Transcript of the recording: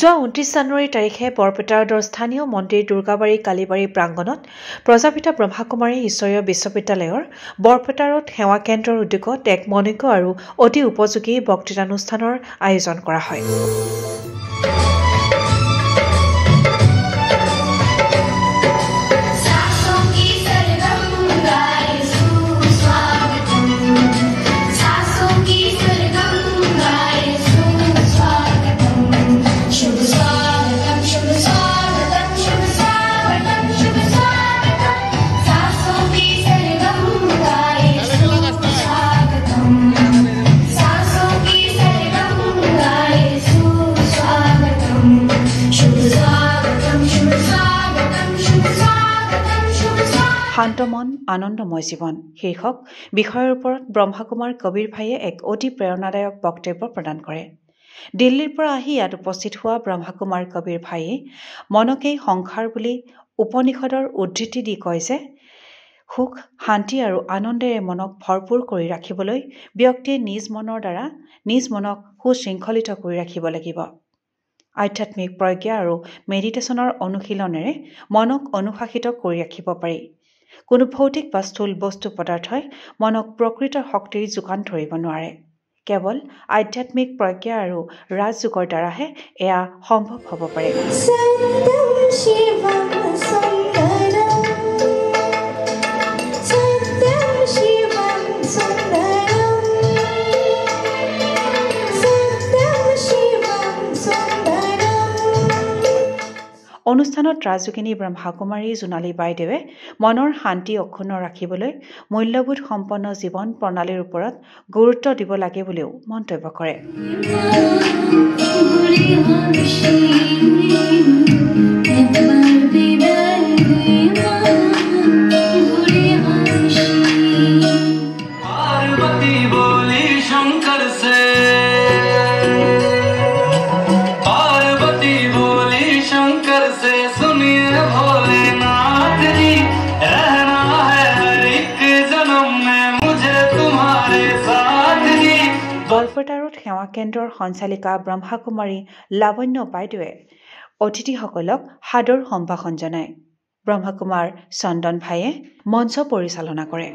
যোৱা 29 জানুৱাৰী তাৰিখে বৰপেটা ৰোডৰ স্থানীয় মন্দিৰ দুৰ্গাবাৰী কালীবাৰী প্ৰাংগণত প্ৰজাপিতা ব্ৰহ্মাকুমাৰী ঈশ্বৰীয় বিশ্ববিদ্যালয়ৰ বৰপেটা ৰোড সেৱা কেন্দ্ৰৰ উদ্যোগত এক মনোজ্ঞ আৰু অতি উপযোগী বক্তৃতানুষ্ঠানৰ আয়োজন কৰা হয়। শান্তমন আনন্দময় জীৱন শীৰ্ষক বিষয়ৰ ওপৰত ব্ৰহ্মাকুমাৰ কবিৰ ভাইয়ে এক অতি প্ৰেৰণাদায়ক বক্তব্য প্ৰদান কৰে। দিল্লীৰ পৰা আহি ইয়াত উপস্থিত হোৱা ব্ৰহ্মাকুমাৰ কবিৰ ভাইয়ে মনকেই সংসাৰ বুলি উপনিষদৰ উদ্ধৃতি দি কয় যে সুখ শান্তি আৰু আনন্দেৰে মনক ভৰপূৰ কৰি ৰাখিবলৈ ব্যক্তিয়ে নিজ মনৰ দ্বাৰা নিজ মনক সুশৃংখলিত কৰি ৰাখিব লাগিব। আধ্যাত্মিক প্ৰজ্ঞা আৰু মেডিটেশ্যনৰ অনুশীলনেৰে মনক অনুশাসিত কৰি ৰাখিব পাৰি। কোনো ভৌতিক বা স্থূল বস্তু পদাৰ্থই মনক প্ৰকৃত শক্তিৰ যোগান ধৰিব নোৱাৰে। কেৱল আধ্যাত্মিক প্ৰজ্ঞা আৰু ৰাজযোগৰ দ্বাৰাহে এয়া সম্ভৱ হ'ব পাৰে। অনুষ্ঠানত ৰাজযোগিনী ব্ৰহ্মাকুমাৰী জোনালী বাইদেৱে মনৰ শান্তি অক্ষুণ্ণ ৰাখিবলৈ মূল্যবোধ সম্পন্ন জীৱন প্ৰণালীৰ ওপৰত গুৰুত্ব দিব লাগে বুলিও মন্তব্য কৰে। বৰপেটা ৰোড সেৱা কেন্দ্ৰৰ সঞ্চালিকা ব্ৰহ্মাকুমাৰী লাৱণ্য বাইদেৱে অতিথিসকলক সাদৰ সম্ভাষণ জনায়। ব্ৰহ্মাকুমাৰ চন্দন ভাইয়ে মঞ্চ পৰিচালনা কৰে।